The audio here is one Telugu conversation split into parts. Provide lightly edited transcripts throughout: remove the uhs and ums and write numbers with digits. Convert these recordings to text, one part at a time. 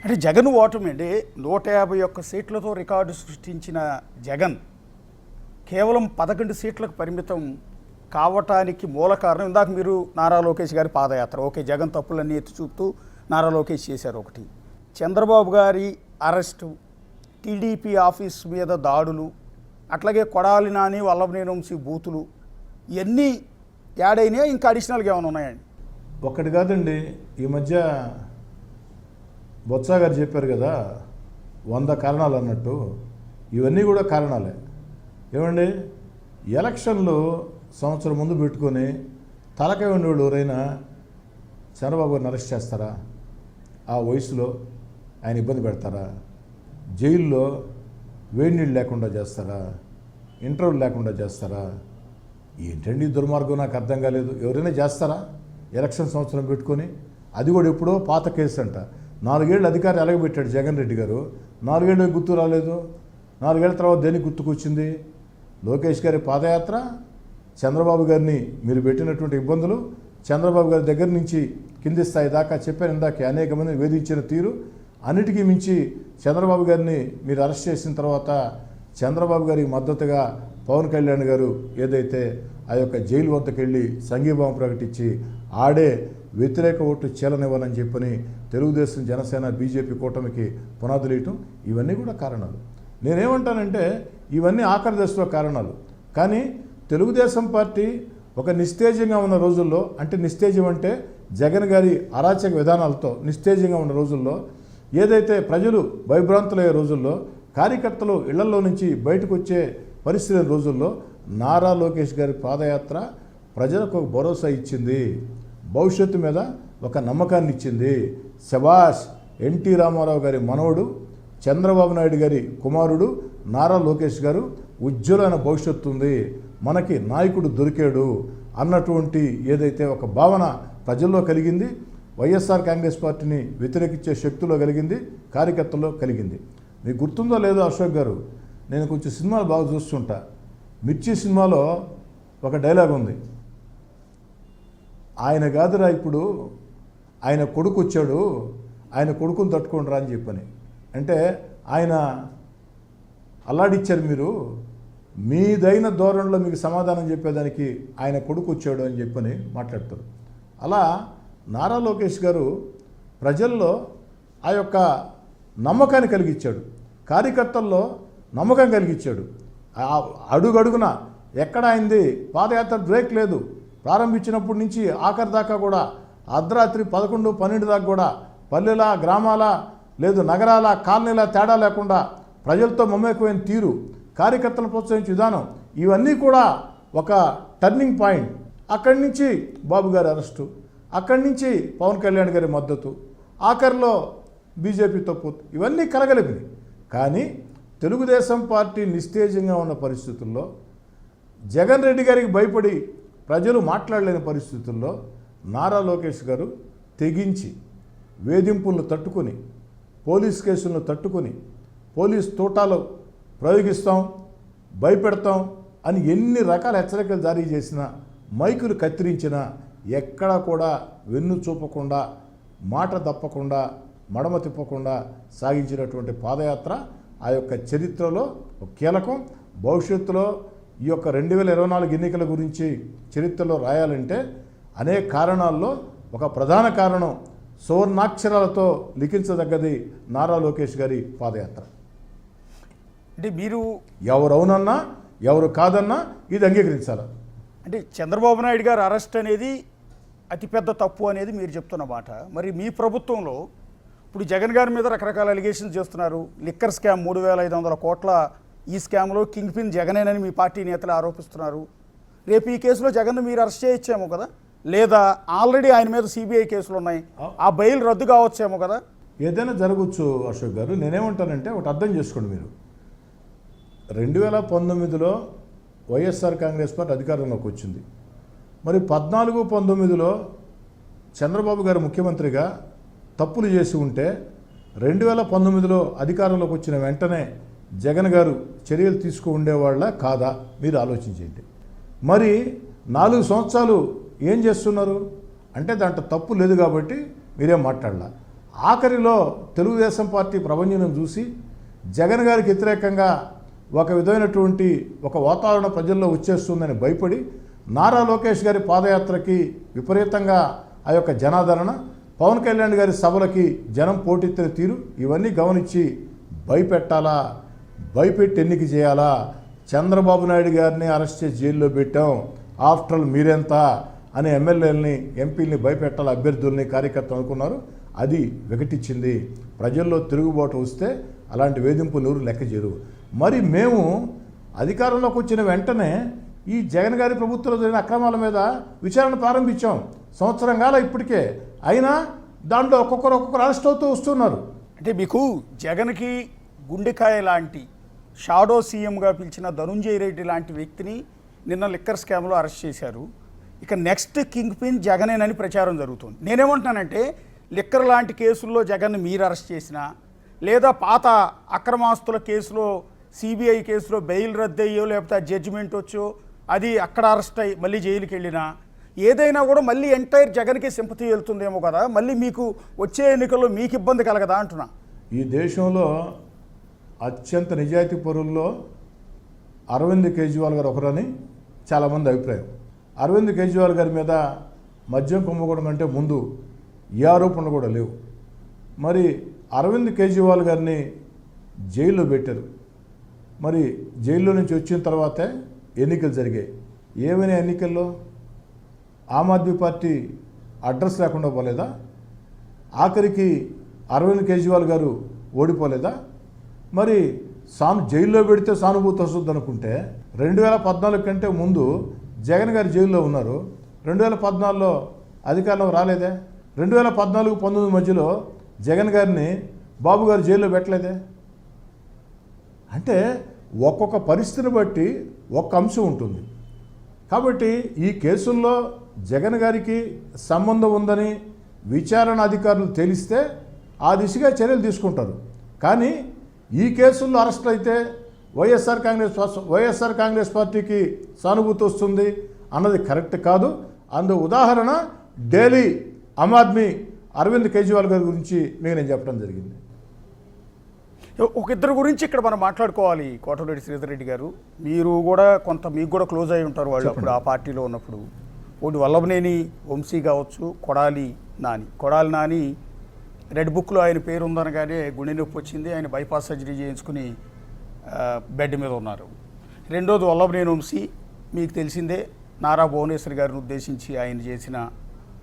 అంటే జగన్ ఓటమి అండి 151 సీట్లతో రికార్డు సృష్టించిన జగన్ కేవలం 11 సీట్లకు పరిమితం కావటానికి మూల కారణం ఇందాక మీరు నారా లోకేష్ గారి పాదయాత్ర. ఓకే, జగన్ తప్పులన్నీ ఎత్తి చూపుతూ నారా లోకేష్ చేశారు ఒకటి. చంద్రబాబు గారి అరెస్టు, టీడీపీ ఆఫీస్ మీద దాడులు, అట్లాగే కొడాలి నాని వల్లభనేని వంశీ బూతులు, ఇవన్నీ యాడ్ అయినాయా ఇంకా అడిషనల్గా ఏమైనా ఉన్నాయండి? ఒక్కటి కాదండి, ఈ మధ్య బొత్స గారు చెప్పారు కదా 100 కారణాలు అన్నట్టు, ఇవన్నీ కూడా కారణాలే. ఏమండి, ఎలక్షన్లు సంవత్సరం ముందు పెట్టుకొని తలకాయ ఉండేవాళ్ళు ఎవరైనా చంద్రబాబు గారిని అరెస్ట్ చేస్తారా? ఆ వయసులో ఆయన ఇబ్బంది పెడతారా? జైల్లో వేడి నీళ్ళు లేకుండా చేస్తారా? ఇంటర్వ్యూ లేకుండా చేస్తారా? ఏంటండి దుర్మార్గం, నాకు అర్థం కాలేదు. ఎవరైనా చేస్తారా ఎలక్షన్ సంవత్సరం పెట్టుకొని? అది కూడా ఎప్పుడో పాత కేసు అంట. 4 ఏళ్ళు అధికారి ఎలగబెట్టాడు జగన్ రెడ్డి గారు, 4 ఏళ్ళు గుర్తు రాలేదు. 4 ఏళ్ల తర్వాత దేనికి గుర్తుకొచ్చింది? లోకేష్ గారి పాదయాత్ర, చంద్రబాబు గారిని మీరు పెట్టినటువంటి ఇబ్బందులు, చంద్రబాబు గారి దగ్గర నుంచి కింది స్థాయి దాకా చెప్పాను ఇందాక, అనేక మందిని వేధించిన తీరు, అన్నిటికీ మించి చంద్రబాబు గారిని మీరు అరెస్ట్ చేసిన తర్వాత చంద్రబాబు గారికి మద్దతుగా పవన్ కళ్యాణ్ గారు ఏదైతే ఆ యొక్క జైలు వద్దకు వెళ్ళి సంఘీభావం ప్రకటించి ఆడే వ్యతిరేక ఓటు చీలనివ్వాలని చెప్పని తెలుగుదేశం, జనసేన, బీజేపీ కూటమికి పునాదులు వేయటం, ఇవన్నీ కూడా కారణాలు. నేనేమంటానంటే ఇవన్నీ ఆఖరి దశలో కారణాలు. కానీ తెలుగుదేశం పార్టీ ఒక నిస్తేజంగా ఉన్న రోజుల్లో, అంటే నిస్తేజం అంటే జగన్ గారి అరాచక విధానాలతో నిస్తేజంగా ఉన్న రోజుల్లో, ఏదైతే ప్రజలు భయభ్రాంతులయ్యే రోజుల్లో, కార్యకర్తలు ఇళ్లలో నుంచి బయటకు వచ్చే పరిస్థితి రోజుల్లో నారా లోకేష్ గారి పాదయాత్ర ప్రజలకు ఒక భరోసా ఇచ్చింది, భవిష్యత్తు మీద ఒక నమ్మకాన్ని ఇచ్చింది. శభాష్, ఎన్టీ రామారావు గారి మనవడు, చంద్రబాబు నాయుడు గారి కుమారుడు నారా లోకేష్ గారు ఉజ్వలమైన భవిష్యత్తు ఉంది, మనకి నాయకుడు దొరికాడు అన్నటువంటి ఏదైతే ఒక భావన ప్రజల్లో కలిగింది, వైఎస్ఆర్ కాంగ్రెస్ పార్టీని వ్యతిరేకించే శక్తిలో కలిగింది, కార్యకర్తల్లో కలిగింది. మీకు గుర్తుందో లేదో అశోక్ గారు, నేను కొంచెం సినిమాలు బాగా చూస్తుంటా. మిర్చి సినిమాలో ఒక డైలాగ్ ఉంది, ఆయన కాదురా ఇప్పుడు ఆయన కొడుకు వచ్చాడు, ఆయన కొడుకుని తట్టుకోండిరా అని చెప్పని. అంటే ఆయన అల్లాడిచ్చారు, మీరు మీదైన ధోరణిలో మీకు సమాధానం చెప్పేదానికి ఆయన కొడుకు వచ్చాడు అని చెప్పని మాట్లాడతారు. అలా నారా లోకేష్ గారు ప్రజల్లో ఆ యొక్క నమ్మకాన్ని కలిగించాడు, కార్యకర్తల్లో నమ్మకం కలిగించాడు. అడుగడుగున ఎక్కడ అయింది పాదయాత్ర బ్రేక్ లేదు. ప్రారంభించినప్పటి నుంచి ఆఖరి దాకా కూడా అర్ధరాత్రి 11, 12 దాకా కూడా పల్లెల, గ్రామాల, లేదు నగరాల, కాలనీల తేడా లేకుండా ప్రజలతో మమేకమైన తీరు, కార్యకర్తలను ప్రోత్సహించే విధానం, ఇవన్నీ కూడా ఒక టర్నింగ్ పాయింట్. అక్కడి నుంచి బాబు గారి అరెస్టు, అక్కడి నుంచి పవన్ కళ్యాణ్ గారి మద్దతు, ఆఖరిలో బీజేపీ తప్పు, ఇవన్నీ కలగలిపినాయి. కానీ తెలుగుదేశం పార్టీ నిస్తేజంగా ఉన్న పరిస్థితుల్లో, జగన్ రెడ్డి గారికి భయపడి ప్రజలు మాట్లాడలేని పరిస్థితుల్లో నారా లోకేష్ గారు తెగించి వేధింపులను తట్టుకొని, పోలీస్ కేసులను తట్టుకొని, పోలీస్ తోటాలు ప్రయోగిస్తాం, భయపెడతాం అని ఎన్ని రకాల హెచ్చరికలు జారీ చేసినా, మైకులు కత్తిరించినా ఎక్కడా కూడా వెన్ను చూపకుండా, మాట తప్పకుండా, మడమ తిప్పకుండా సాగించినటువంటి పాదయాత్ర ఆ యొక్క చరిత్రలో ఒక కీలకం. భవిష్యత్తులో ఈ యొక్క 2024 ఎన్నికల గురించి చరిత్రలో రాయాలంటే అనేక కారణాల్లో ఒక ప్రధాన కారణం సువర్ణాక్షరాలతో లిఖించదగ్గది నారా లోకేష్ గారి పాదయాత్ర. అంటే మీరు ఎవరు అవునన్నా ఎవరు కాదన్నా ఇది అంగీకరించాలి. అంటే చంద్రబాబు నాయుడు గారు అరెస్ట్ అనేది అతిపెద్ద తప్పు అనేది మీరు చెప్తున్న మాట. మరి మీ ప్రభుత్వంలో ఇప్పుడు జగన్ గారి మీద రకరకాల అలిగేషన్స్ చేస్తున్నారు. లిక్కర్ స్కామ్ 3,500 కోట్ల ఈ స్కామ్లో కింగ్ పిన్ జగనేనని మీ పార్టీ నేతలు ఆరోపిస్తున్నారు. రేపు ఈ కేసులో జగన్ మీరు అరెస్ట్ చేయొచ్చేమో కదా, లేదా ఆల్రెడీ ఆయన మీద సిబిఐ కేసులు ఉన్నాయి, ఆ బెయిల్ రద్దు కావచ్చేమో కదా? ఏదైనా జరగవచ్చు అశోక్ గారు. నేనేమంటానంటే ఒకటి అర్థం చేసుకోండి, మీరు 2019లో వైఎస్ఆర్ కాంగ్రెస్ పార్టీ అధికారంలోకి వచ్చింది. మరి 14, 19లో చంద్రబాబు గారు ముఖ్యమంత్రిగా తప్పులు చేసి ఉంటే 2019లో అధికారంలోకి వచ్చిన వెంటనే జగన్ గారు చర్యలు తీసుకు ఉండేవాళ్ళ కాదా? మీరు ఆలోచించండి. మరి 4 సంవత్సరాలు ఏం చేస్తున్నారు అంటే దాంట్లో తప్పు లేదు కాబట్టి మీరేం మాట్లాడాల. ఆఖరిలో తెలుగుదేశం పార్టీ ప్రభంజనం చూసి జగన్ గారికి వ్యతిరేకంగా ఒక విధమైనటువంటి ఒక వాతావరణం ప్రజల్లో వచ్చేస్తుందని భయపడి నారా లోకేష్ గారి పాదయాత్రకి విపరీతంగా ఆ యొక్క జనాదరణ, పవన్ కళ్యాణ్ గారి సభలకి జనం పోటెత్తిన తీరు ఇవన్నీ గమనించి భయపెట్టాలా, భయపెట్టి ఎన్నిక చేయాలా, చంద్రబాబు నాయుడు గారిని అరెస్ట్ చేసి జైల్లో పెట్టాం, ఆఫ్టర్ ఆల్ మీరెంత అని ఎమ్మెల్యేలని ఎంపీలని భయపెట్టాలి, అభ్యర్థుల్ని కార్యకర్తలు అనుకున్నారు. అది వికటించింది. ప్రజల్లో తిరుగుబాటు వస్తే అలాంటి వేధింపులు ఎవరు లెక్క చేయరు. మరి మేము అధికారంలోకి వచ్చిన వెంటనే ఈ జగన్ గారి ప్రభుత్వంలో జరిగిన అక్రమాల మీద విచారణ ప్రారంభించాం. సంవత్సరం కాల ఇప్పటికే. అయినా దాంట్లో ఒక్కొక్కరు అరెస్ట్ అవుతూ వస్తున్నారు. అంటే మీకు జగన్కి గుండెకాయ లాంటి షాడో సీఎంగా పిలిచిన ధనుంజయ రెడ్డి లాంటి వ్యక్తిని నిన్న లిక్కర్ స్కామ్లో అరెస్ట్ చేశారు. ఇక నెక్స్ట్ కింగ్ పిన్ జగనేనని ప్రచారం జరుగుతుంది. నేనేమంటున్నానంటే లిక్కర్ లాంటి కేసుల్లో జగన్ మీరు అరెస్ట్ చేసినా, లేదా పాత అక్రమాస్తుల కేసులో సిబిఐ కేసులో బెయిల్ రద్దయ్యో లేకపోతే జడ్జిమెంట్ వచ్చో అది అక్కడ అరెస్ట్ అయ్యి మళ్ళీ జైలుకి వెళ్ళినా, ఏదైనా కూడా మళ్ళీ ఎంటైర్ జగన్కి సింపతి వెళ్తుందేమో కదా, మళ్ళీ మీకు వచ్చే ఎన్నికల్లో మీకు ఇబ్బంది కలగదా అంటున్నా. ఈ దేశంలో అత్యంత నిజాయితీ పరుల్లో అరవింద్ కేజ్రీవాల్ గారు ఒకరని చాలామంది అభిప్రాయం. అరవింద్ కేజ్రీవాల్ గారి మీద మద్యం కుంభకోణం కంటే ముందు ఏ ఆరోపణలు కూడా లేవు. మరి అరవింద్ కేజ్రీవాల్ గారిని జైల్లో పెట్టారు. మరి జైల్లో నుంచి వచ్చిన తర్వాతే ఎన్నికలు జరిగాయి. ఏమైనా ఎన్నికల్లో ఆమ్ ఆద్మీ పార్టీ అడ్రస్ లేకుండా పోలేదా? ఆఖరికి అరవింద్ కేజ్రీవాల్ గారు ఓడిపోలేదా? మరి జైల్లో పెడితే సానుభూతి వస్తుంది అనుకుంటే 2014 కంటే ముందు జగన్ గారు జైల్లో ఉన్నారు. 2014లో అధికారంలోకి రాలేదే. 2014-19 మధ్యలో జగన్ గారిని బాబు గారు జైల్లో పెట్టలేదే. అంటే ఒక్కొక్క పరిస్థితిని బట్టి ఒక్క అంశం ఉంటుంది. కాబట్టి ఈ కేసుల్లో జగన్ గారికి సంబంధం ఉందని విచారణ అధికారులు తేలిస్తే ఆ దిశగా చర్యలు తీసుకుంటారు. కానీ ఈ కేసుల్లో అరెస్ట్ అయితే వైఎస్ఆర్ కాంగ్రెస్ పార్టీకి సానుభూతి వస్తుంది అన్నది కరెక్ట్ కాదు. అందు ఉదాహరణ ఢిల్లీ ఆమ్ ఆద్మీ అరవింద్ కేజ్రీవాల్ గారి గురించి మీకు నేను చెప్పడం జరిగింది. ఒక ఇద్దరు గురించి ఇక్కడ మనం మాట్లాడుకోవాలి. కోటమిరెడ్డి శ్రీధర్ రెడ్డి గారు, మీరు కూడా మీకు కూడా క్లోజ్ అయి ఉంటారు వాళ్ళు అప్పుడు ఆ పార్టీలో ఉన్నప్పుడు. ఒకటి వల్లభనేని వంశీ కావచ్చు, కొడాలి నాని రెడ్ బుక్లో ఆయన పేరు ఉందనగానే గుండె నొప్పి వచ్చింది, ఆయన బైపాస్ సర్జరీ చేయించుకుని బెడ్ మీద ఉన్నారు. రెండోది వల్లభనేని వంశీ, మీకు తెలిసిందే నారా భువనేశ్వర్ గారిని ఉద్దేశించి ఆయన చేసిన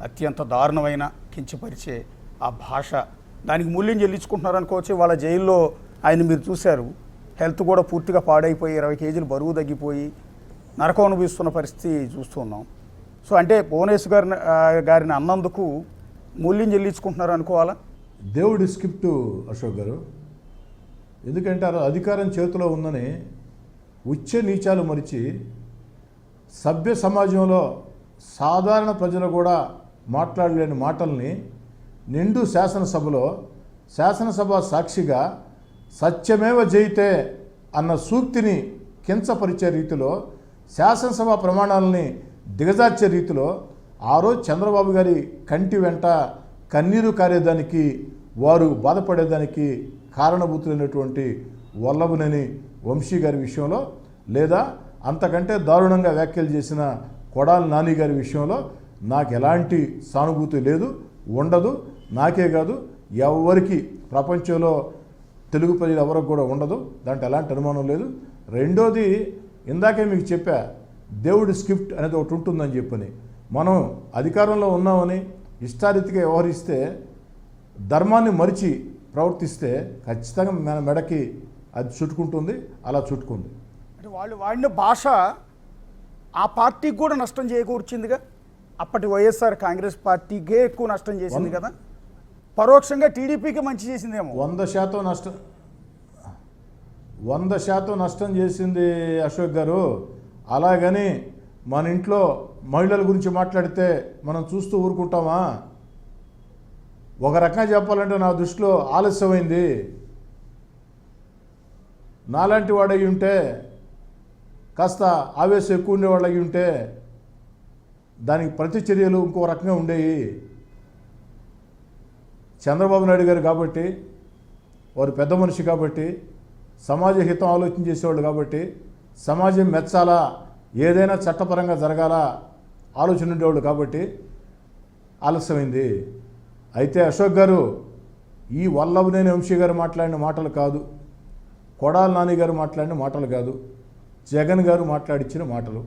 అత్యంత దారుణమైన కించపరిచే ఆ భాష, దానికి మూల్యం చెల్లించుకుంటున్నారు అనుకోవచ్చు. వాళ్ళ జైల్లో ఆయన మీరు చూశారు, హెల్త్ కూడా పూర్తిగా పాడైపోయి 20 కేజీలు బరువు తగ్గిపోయి నరకం అనుభవిస్తున్న పరిస్థితి చూస్తున్నాం. సో అంటే భువనేశ్వర్ గారిని అన్నందుకు మూల్యం చెల్లించుకుంటున్నారు అనుకోవాలా? దేవుడి స్క్రిప్ట్ అశోక్ గారు. ఎందుకంటే అధికారం చేతిలో ఉందని ఉచ్చ నీచాలు మరిచి సభ్య సమాజంలో సాధారణ ప్రజలు కూడా మాట్లాడలేని మాటల్ని నిండు శాసనసభ సాక్షిగా సత్యమేవ జయితే అన్న సూక్తిని కించపరిచే రీతిలో శాసనసభ ప్రమాణాలని దిగజార్చే రీతిలో ఆ రోజు చంద్రబాబు గారి కంటి వెంట కన్నీరు కారేదానికి, వారు బాధపడేదానికి కారణభూతులైనటువంటి వల్లభనేని వంశీ గారి విషయంలో, లేదా అంతకంటే దారుణంగా వ్యాఖ్యలు చేసిన కొడాలి నాని గారి విషయంలో నాకు ఎలాంటి సానుభూతి లేదు, ఉండదు. నాకే కాదు, ఎవరికి ప్రపంచంలో తెలుగు ప్రజలు ఎవరికి కూడా ఉండదు. దాంట్లో ఎలాంటి అనుమానం లేదు. రెండోది, ఇందాకే మీకు చెప్పా, దేవుడి స్క్రిప్ట్ అనేది ఒకటి ఉంటుందని చెప్పని. మనం అధికారంలో ఉన్నామని ఇష్టారీతిగా వ్యవహరిస్తే, ధర్మాన్ని మరిచి ప్రవర్తిస్తే ఖచ్చితంగా మన మెడకి అది చుట్టుకుంటుంది. అలా చుట్టుకుంది. అంటే వాళ్ళు వాడిన భాష ఆ పార్టీకి కూడా నష్టం చేకూర్చిందిగా. అప్పటి వైఎస్ఆర్ కాంగ్రెస్ పార్టీకే ఎక్కువ నష్టం చేసింది కదా, పరోక్షంగా టీడీపీకి మంచి చేసిందేమో. 100% నష్టం చేసింది అశోక్ గారు. అలాగని మన ఇంట్లో మహిళల గురించి మాట్లాడితే మనం చూస్తూ ఊరుకుంటామా? ఒక రకంగా చెప్పాలంటే నా దృష్టిలో ఆలస్యమైంది. నాలాంటి వాడయి ఉంటే, కాస్త ఆవేశం ఎక్కువ ఉండేవాళ్ళు అయి ఉంటే దానికి ప్రతిచర్యలు ఇంకో రకంగా ఉండేవి. చంద్రబాబు నాయుడు గారు కాబట్టి, వారు పెద్ద మనిషి కాబట్టి, సమాజ హితం ఆలోచన చేసేవాళ్ళు కాబట్టి, సమాజం మెచ్చాలా, ఏదైనా చట్టపరంగా జరగాలా ఆలోచన ఉండేవాళ్ళు కాబట్టి ఆలస్యమైంది. అయితే అశోక్ గారు ఈ వల్లభనేని వంశీ గారు మాట్లాడిన మాటలు కాదు, కొడాలి నాని గారు మాట్లాడిన మాటలు కాదు, జగన్ గారు మాట్లాడించిన మాటలు.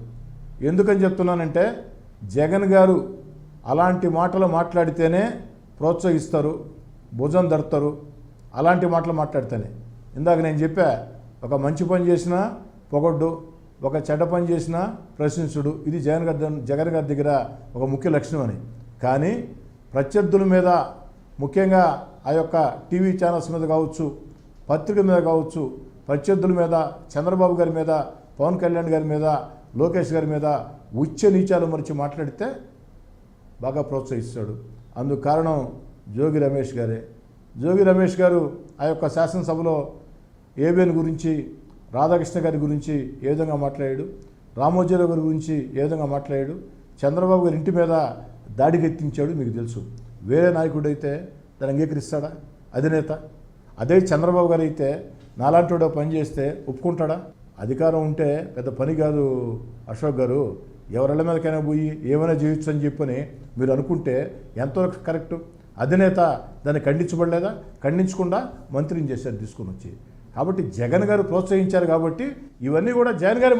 ఎందుకని చెప్తున్నానంటే, జగన్ గారు అలాంటి మాటలు మాట్లాడితేనే ప్రోత్సహిస్తారు, భుజం దడతారు. అలాంటి మాటలు మాట్లాడితేనే. ఇందాక నేను చెప్పా, ఒక మంచి పని చేసినా పొగడ్డు, ఒక చెడ్డ పని చేసినా ప్రశంసుడు. ఇది జగన్ గారి దగ్గర ఒక ముఖ్య లక్షణం అని. కానీ ప్రత్యర్థుల మీద, ముఖ్యంగా ఆ యొక్క టీవీ ఛానల్స్ మీద కావచ్చు, పత్రిక మీద కావచ్చు, ప్రత్యర్థుల మీద, చంద్రబాబు గారి మీద, పవన్ కళ్యాణ్ గారి మీద, లోకేష్ గారి మీద ఉచ్చ నీచాలు మరిచి మాట్లాడితే బాగా ప్రోత్సహిస్తాడు. అందుకు కారణం జోగి రమేష్ గారే. జోగి రమేష్ గారు ఆ యొక్క శాసనసభలో ఏబిఎన్ గురించి, రాధాకృష్ణ గారి గురించి ఏ విధంగా మాట్లాడాడు, రామోజీరావు గారి గురించి ఏ విధంగా మాట్లాడాడు, చంద్రబాబు గారి ఇంటి మీద దాడికి ఎత్తించాడు మీకు తెలుసు. వేరే నాయకుడు అయితే దాన్ని అంగీకరిస్తాడా అధినేత? అదే చంద్రబాబు గారు అయితే నాలాంటి పని చేస్తే ఒప్పుకుంటాడా? అధికారం ఉంటే పెద్ద పని కాదు అశోక్ గారు. ఎవరిళ్ళ మీదకైనా పోయి ఏమైనా చేయొచ్చు అని చెప్పని మీరు అనుకుంటే ఎంతవరకు కరెక్టు? అధినేత దాన్ని ఖండించబడలేదా? ఖండించకుండా మంత్రిని చేశారు తీసుకొని వచ్చి. కాబట్టి జగన్ గారు ప్రోత్సహించారు కాబట్టి ఇవన్నీ కూడా జగన్ గారి